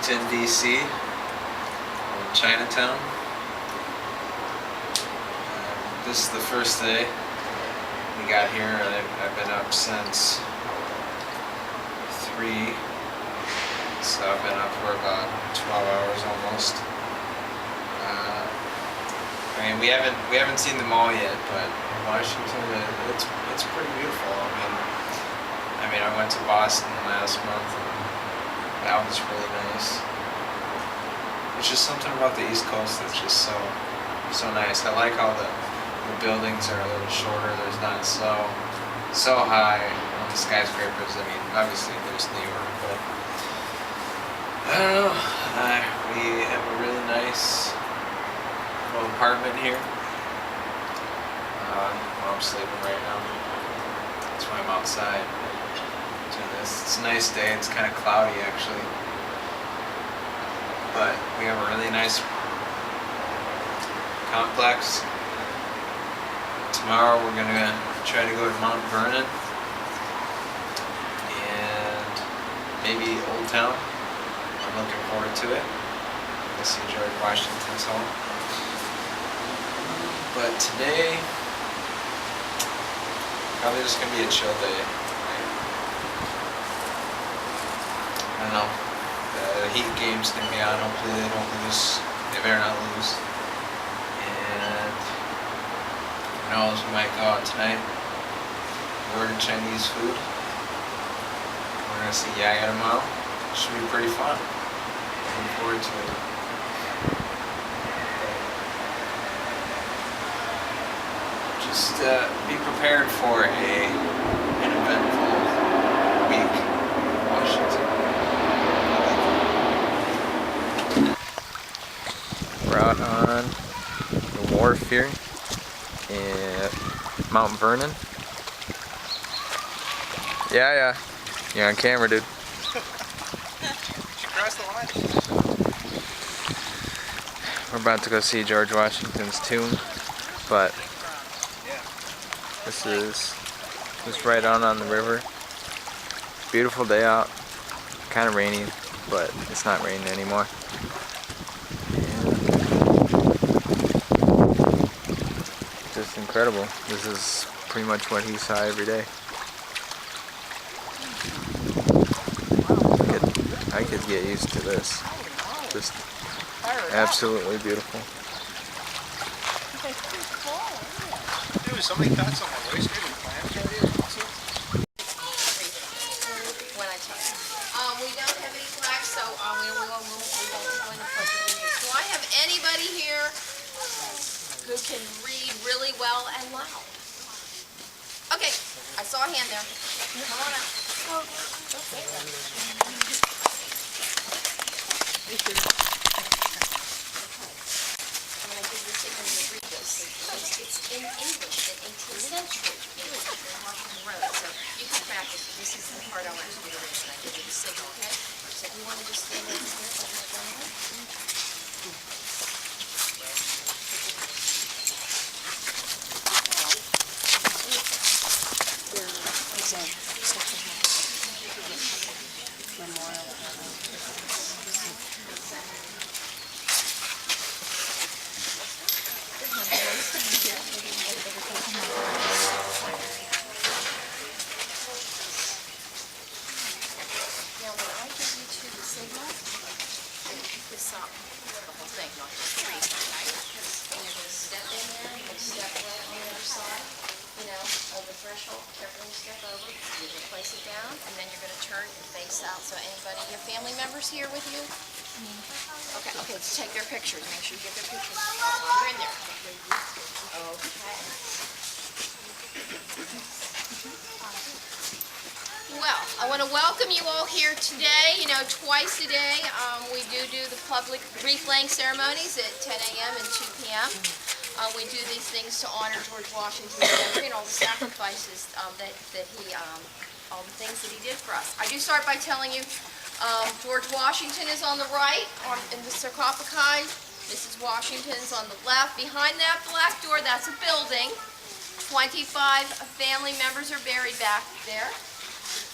Washington D.C. in Chinatown. This is the first day we got here. I've been up since 3, so I've been up for about 12 hours almost. I mean, we haven't seen the mall yet, but Washington, it's pretty beautiful. I mean, I went to Boston last month, and that was really nice. There's just something about the East Coast that's just so nice. I like how the buildings are a little shorter. There's not so high on the skyscrapers. I mean, obviously there's New York, but I don't know. We have a really nice little apartment here. I'm sleeping right now. That's why I'm outside doing this. It's a nice day. It's kind of cloudy actually, but we have a really nice complex. Tomorrow we're gonna try to go to Mount Vernon and maybe Old Town. I'm looking forward to it. We'll see George Washington's home. But today, probably just gonna be a chill day. I don't know. The Heat game's gonna be on. Hopefully they don't lose. They better not lose. And who knows, we might go out tonight, order Chinese food. We're gonna see Yaga tomorrow. Should be pretty fun. Looking forward to it. Just be prepared for an eventful week in Washington. We're out on the wharf here at Mount Vernon. Yeah. You're on camera, dude. She crossed the line. We're about to go see George Washington's tomb, but this is just right on the river. Beautiful day out. Kind of rainy, but it's not raining anymore. Just incredible. This is pretty much what he saw every day. I could get used to this. Just absolutely beautiful. Dude, somebody caught some of my waist and plants right here. When I tell you. We don't have any flags, so we won't go into pledge allegiance. Do I have anybody here who can read really well and loud? Okay, I saw a hand there. Come on up. I'm going to give this to you to read this. It's in English, in 18th century English, in Washington Road. So you can practice. This is the part I want you to read, and I give you the signal, okay? So if you want to just stand over here, I'll let go of it. Now, when I give you to the signal, you pick this up, the whole thing, not just the reason, right? And you're going to step in there, you're going to step right on the other side, over the threshold, carefully step over, you're going to place it down, and then you're going to turn and face out. So anybody, your family members here with you? Okay, so take their pictures, make sure you get their pictures. You're in there. Okay. Well, I want to welcome you all here today. Twice a day we do the public wreath laying ceremonies at 10 a.m. and 2 p.m. We do these things to honor George Washington's memory and all the sacrifices that he, all the things that he did for us. I do start by telling you, George Washington is on the right in the sarcophagi. Mrs. Washington's on the left. Behind that black door, that's a building. 25 family members are buried back there.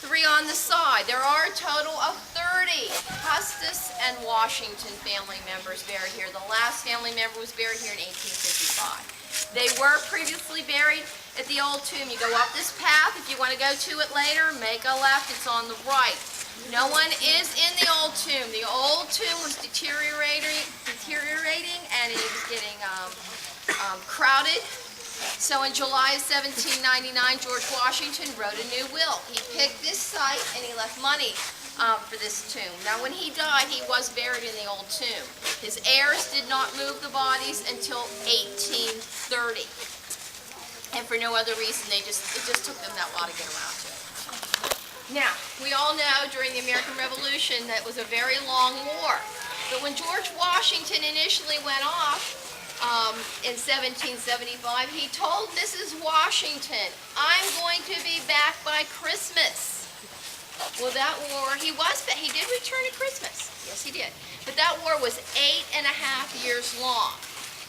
3 on the side. There are a total of 30 Custis and Washington family members buried here. The last family member was buried here in 1855. They were previously buried at the old tomb. You go up this path. If you want to go to it later, make a left. It's on the right. No one is in the old tomb. The old tomb was deteriorating, and it was getting crowded. So in July of 1799, George Washington wrote a new will. He picked this site and he left money for this tomb. Now when he died, he was buried in the old tomb. His heirs did not move the bodies until 1830. And for no other reason, it just took them that while to get around to it. Now, we all know during the American Revolution that it was a very long war. But when George Washington initially went off in 1775, he told Mrs. Washington, "I'm going to be back by Christmas." Well, that war, he did return at Christmas. Yes, he did. But that war was 8.5 years long.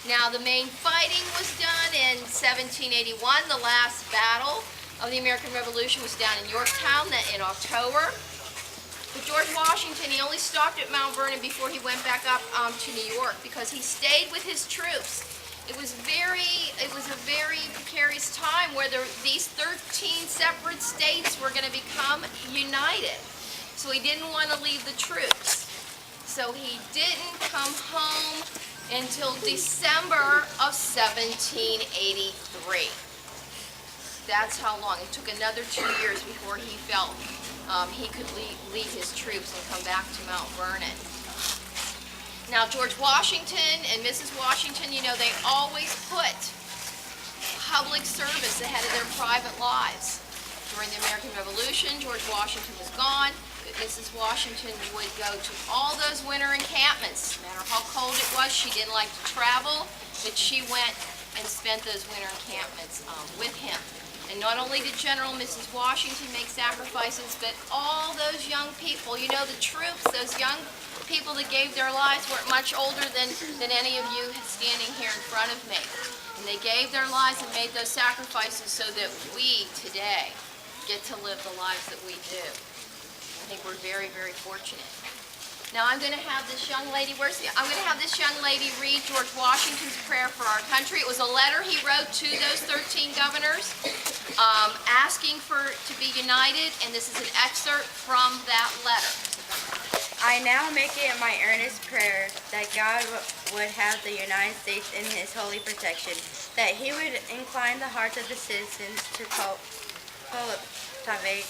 Now, the main fighting was done in 1781. The last battle of the American Revolution was down in Yorktown in October. But George Washington, he only stopped at Mount Vernon before he went back up to New York because he stayed with his troops. It was a very precarious time where these 13 separate states were going to become united. So he didn't want to leave the troops. So he didn't come home until December of 1783. That's how long. It took another 2 years before he felt he could leave his troops and come back to Mount Vernon. Now, George Washington and Mrs. Washington, you know, they always put public service ahead of their private lives. During the American Revolution, George Washington was gone, but Mrs. Washington would go to all those winter encampments. No matter how cold it was, she didn't like to travel, but she went and spent those winter encampments with him. And not only did General and Mrs. Washington make sacrifices, but all those young people, you know, the troops, those young people that gave their lives weren't much older than any of you standing here in front of me. And they gave their lives and made those sacrifices so that we today get to live the lives that we do. I think we're very, very fortunate. Now I'm going to have this young lady, I'm going to have this young lady read George Washington's prayer for our country. It was a letter he wrote to those 13 governors asking to be united, and this is an excerpt from that letter. I now make it my earnest prayer that God would have the United States in his holy protection, that he would incline the hearts of the citizens to cultivate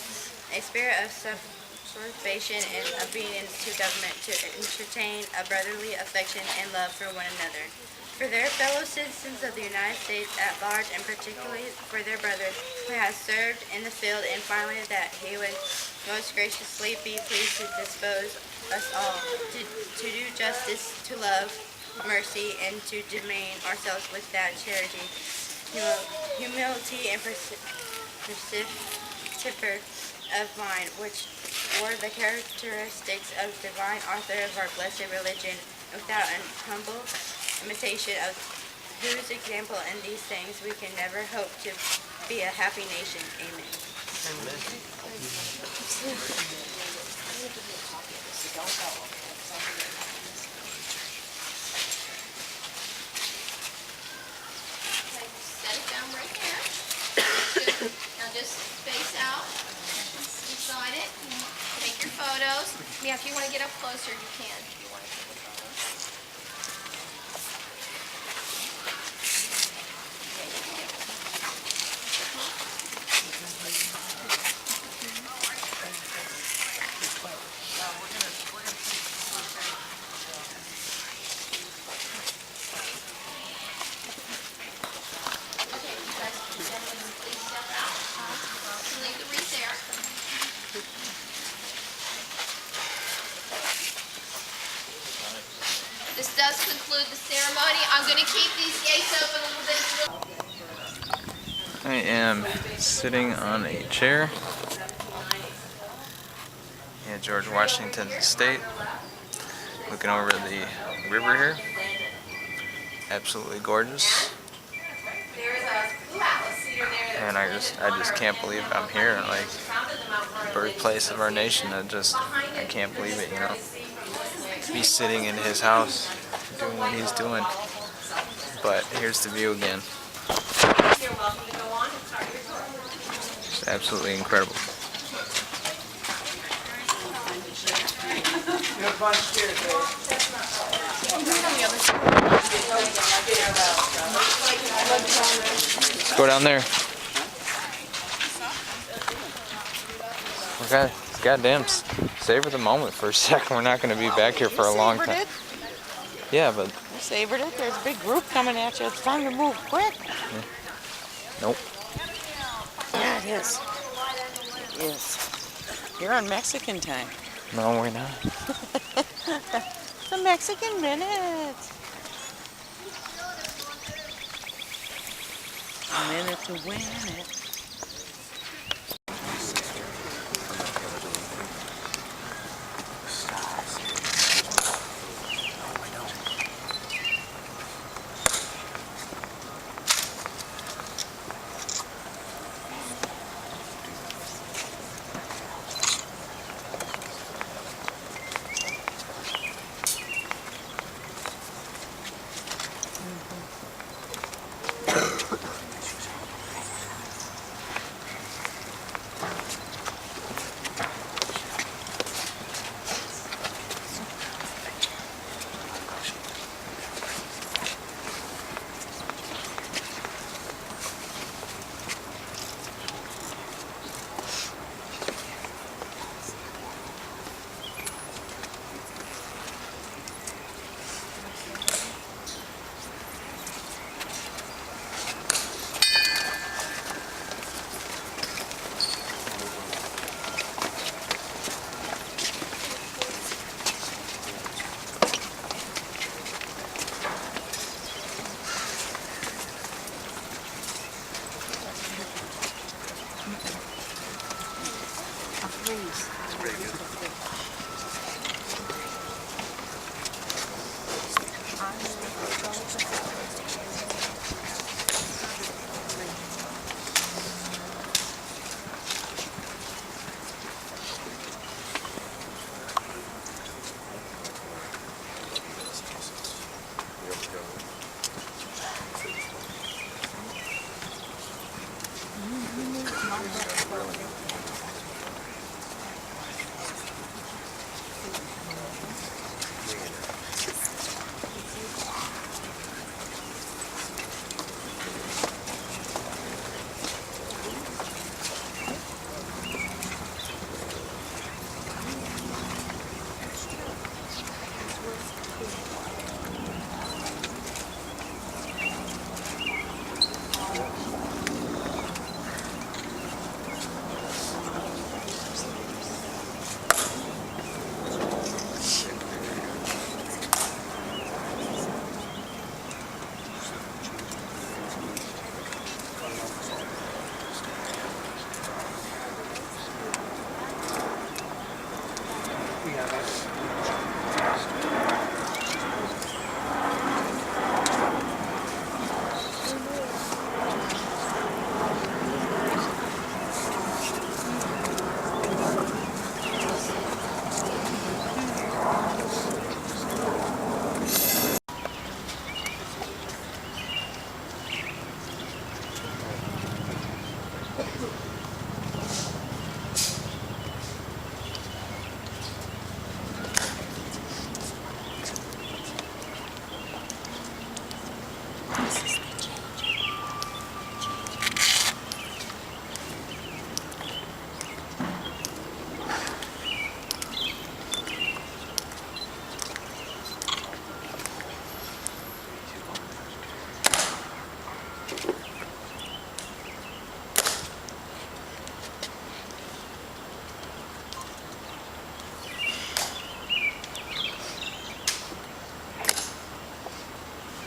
a spirit of subserviation and obedience to government, to entertain a brotherly affection and love for one another, for their fellow citizens of the United States at large, and particularly for their brothers who have served in the field, and finally that he would most graciously be pleased to dispose us all to do justice, to love mercy, and to demean ourselves with that charity, humility, and persevere of mind, which were the characteristics of the divine author of our blessed religion, without an humble imitation of whose example in these things we can never hope to be a happy nation. Amen. Set it down right there. Now just face out beside it. Take your photos. Yeah, if you want to get up closer, you can. If you want to take the photos. Okay, you guys, gentlemen, please step out. You can leave the wreath there. This does conclude the ceremony. I'm going to keep these gates open a little bit. I am sitting on a chair at George Washington's estate, looking over the river here. Absolutely gorgeous. And I just can't believe I'm here. Like, birthplace of our nation. I can't believe it, you know. Be sitting in his house doing what he's doing. But here's the view again. It's absolutely incredible. Let's go down there. Okay, goddamn, savor the moment for a second. We're not going to be back here for a long time. It? Yeah, but... You savored it. There's a big group coming at you. It's time to move quick. Yeah. Nope. Yeah, it is. It is. You're on Mexican time. No, we're not. The Mexican minute. A minute to win it.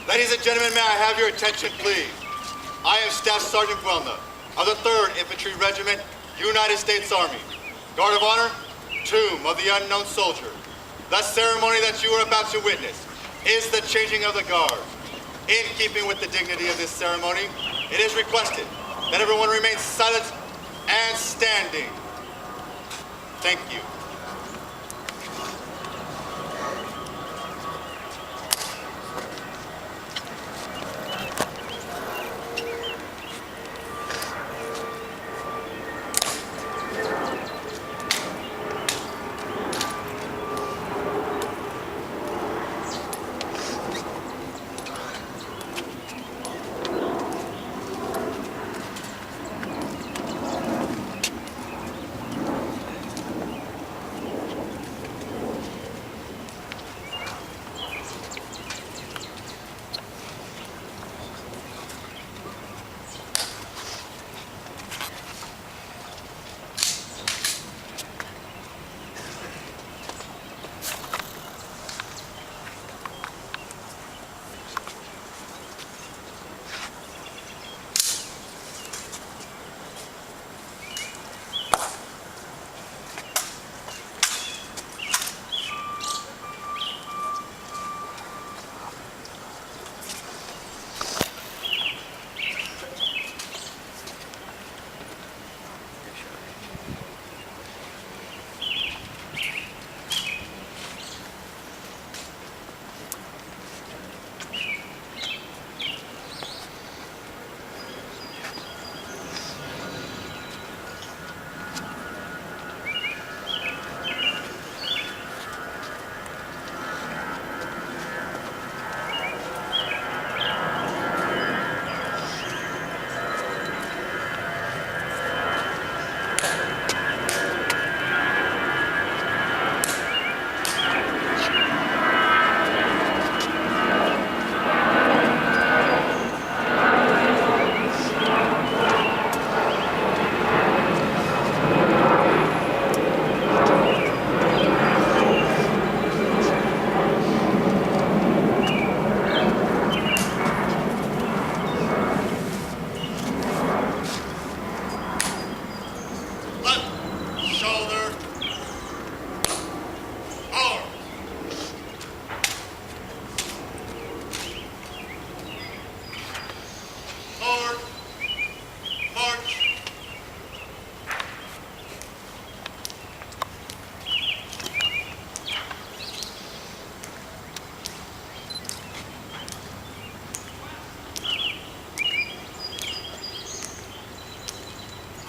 Ladies and gentlemen, may I have your attention, please? I am Staff Sergeant Guelna of the 3rd Infantry Regiment, United States Army. Guard of Honor, Tomb of the Unknown Soldier. The ceremony that you are about to witness is the changing of the guard. In keeping with the dignity of this ceremony, it is requested that everyone remain silent and standing. Thank you.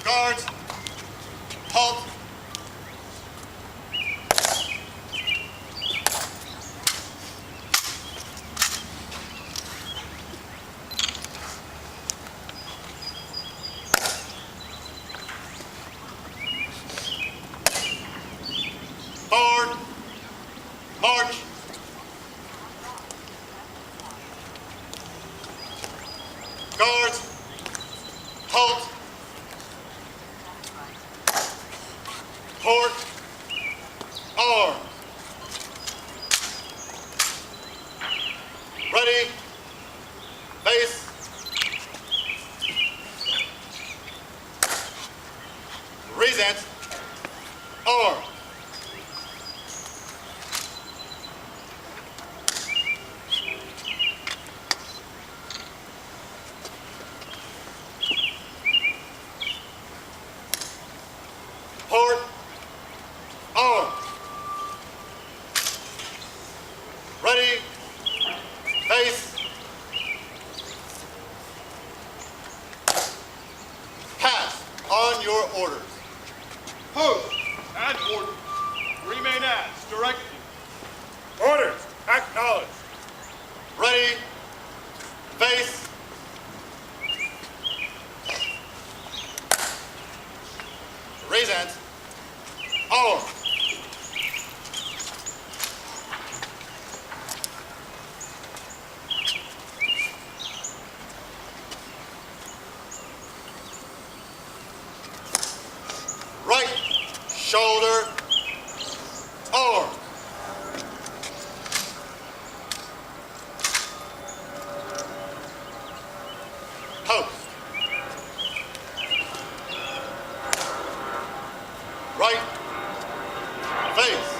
Guards, halt. Forward, march. Guards, halt. Port, arms. Ready, face. Resent, arms. Port, arms. Ready, face. Pass on your orders. Post and order. Remain as directed. Orders, acknowledged. Ready, face. Resent, arms. Right shoulder, arm. Post. Right face.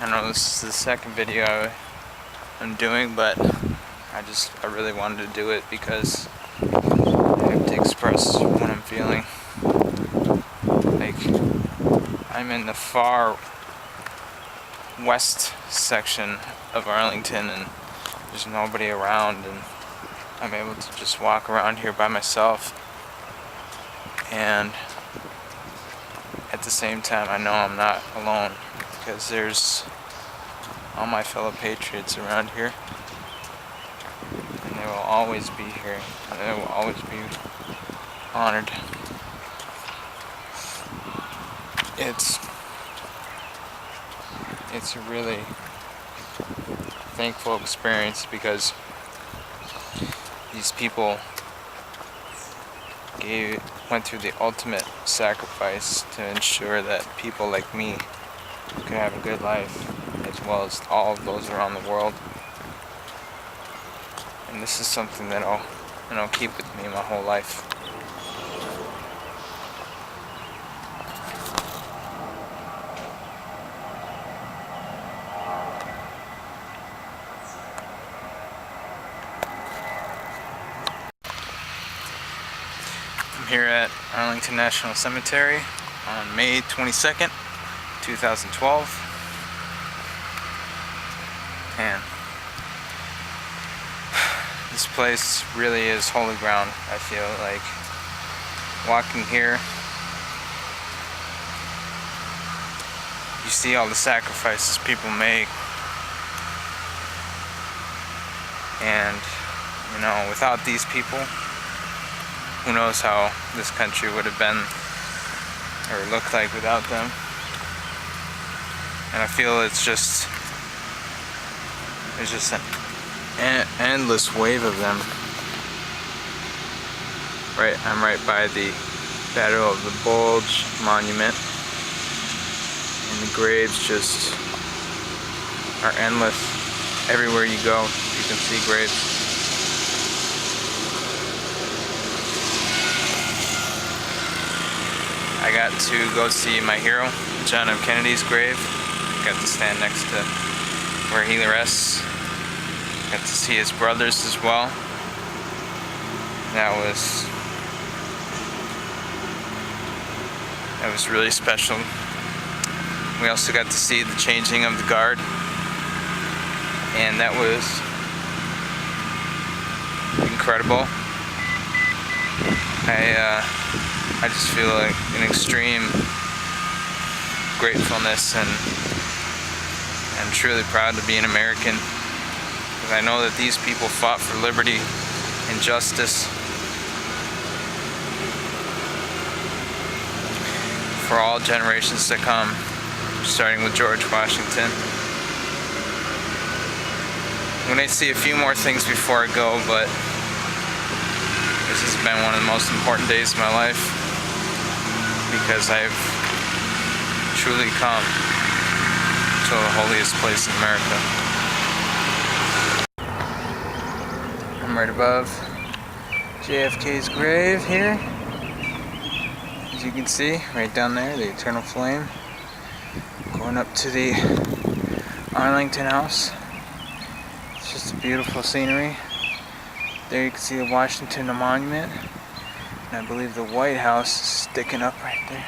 know this is the second video I'm doing, but I really wanted to do it because I have to express what I'm feeling. Like, I'm in the far west section of Arlington and there's nobody around, and I'm able to just walk around here by myself, and at the same time I know I'm not alone because there's all my fellow patriots around here, and they will always be here, and they will always be honored. It's a really thankful experience because these people went through the ultimate sacrifice to ensure that people like me could have a good life, as well as all of those around the world. And this is something that I'll keep with me my whole life. I'm here at Arlington National Cemetery on May 22nd, 2012. And this place really is holy ground. I feel like walking here, you see all the sacrifices people make, and you know, without these people, who knows how this country would have been or looked like without them. And I feel there's just an endless wave of them. I'm right by the Battle of the Bulge monument, and the graves just are endless. Everywhere you go, you can see graves. I got to go see my hero, John F. Kennedy's grave. Got to stand next to where he rests. Got to see his brothers as well. That was really special. We also got to see the changing of the guard, and that was incredible. I just feel like an extreme gratefulness, and I'm truly proud to be an American, because I know that these people fought for liberty and justice for all generations to come, starting with George Washington. I'm going to see a few more things before I go, but this has been one of the most important days of my life, because I've truly come to the holiest place in America. I'm right above JFK's grave here. As you can see, right down there, the eternal flame. Going up to the Arlington House. It's just a beautiful scenery. There you can see the Washington Monument. And I believe the White House is sticking up right there.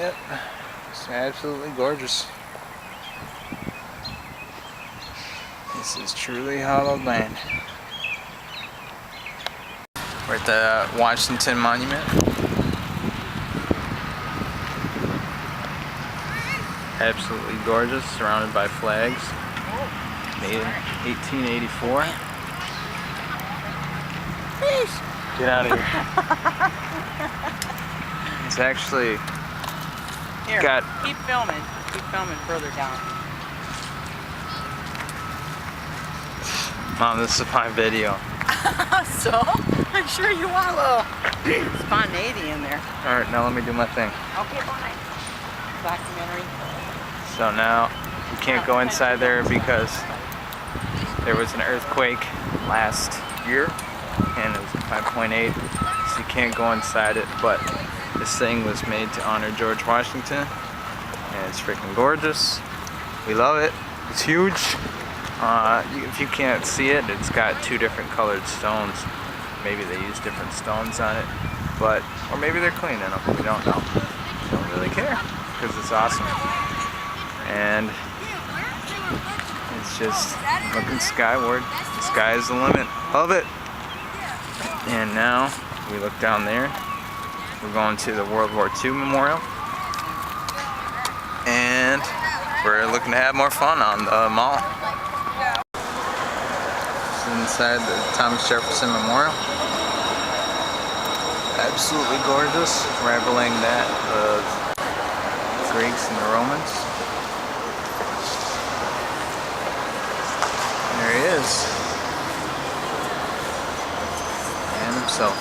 Yep, it's absolutely gorgeous. This is truly hallowed land. We're at the Washington Monument. Absolutely gorgeous, surrounded by flags. Made in 1884. Get out of here. It's actually Here, got... keep filming. Keep filming further down. Mom, this is my video. So, I'm sure you want a little spontaneity in there. Alright, now let me do my thing. Okay, fine. Documentary. So now, you can't go inside there because there was an earthquake last year, and it was 5.8, so you can't go inside it, but This thing was made to honor George Washington, and it's freaking gorgeous. We love it. It's huge. If you can't see it, it's got 2 different colored stones. Maybe they use different stones on it, or maybe they're cleaning them. We don't know. Don't really care because it's awesome. And it's just looking skyward. The sky is the limit. Love it. And now we look down there. We're going to the World War II Memorial. And we're looking to have more fun on the mall. This is inside the Thomas Jefferson Memorial. Absolutely gorgeous, rivaling that of the Greeks and the Romans. There he is. And himself.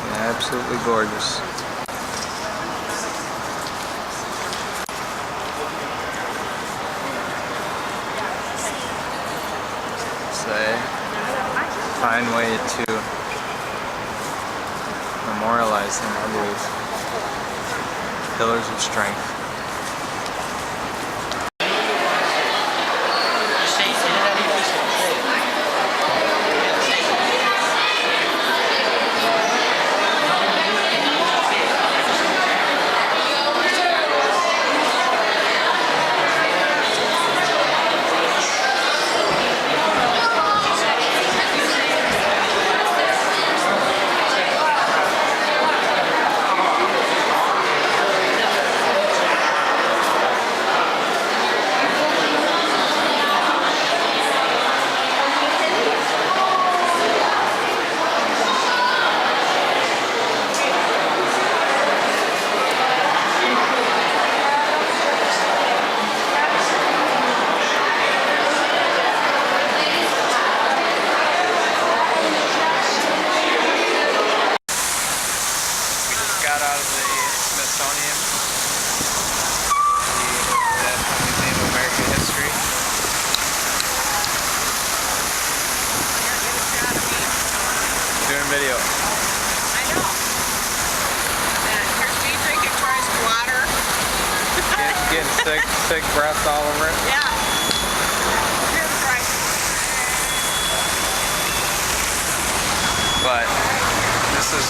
Yeah, absolutely gorgeous. It's a fine way to memorialize him, I believe. Pillars of strength. Got out of the Smithsonian, the Museum of American History. Doing video. I know. And here's me drinking Troy's water. Getting sick breath all over it. Yeah. Here's Troy. But this is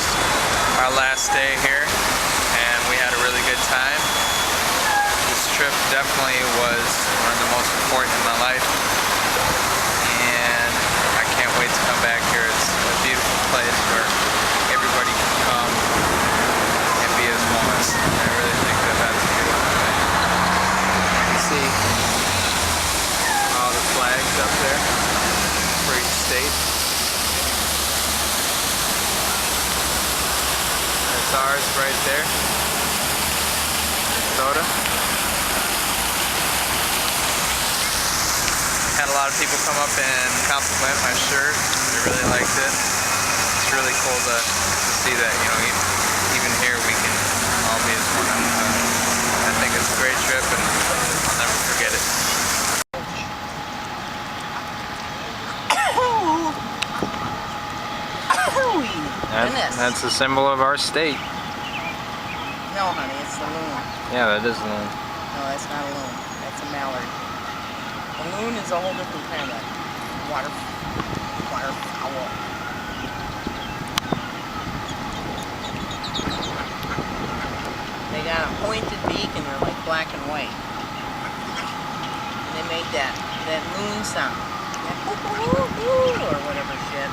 our last day here, and we had a really good time. This trip definitely was one of the most important in my life, and I can't wait to come back here. It's a beautiful place where everybody can come and be as one. I really think that that's a beautiful thing. You can see all the flags up there for each state. Ours right there, Minnesota. Had a lot of people come up and compliment my shirt. They really liked it. It's really cool to see that, you know, even here we can all be as one. I think it's a great trip, and I'll never forget it. That's the symbol of our state. No, honey, it's the loon. Yeah, that is a loon. No, that's not a loon. That's a mallard. A loon is a whole different kind of waterfowl. They got a pointed beak and they're like black and white. And they made that loon sound. Or whatever shit.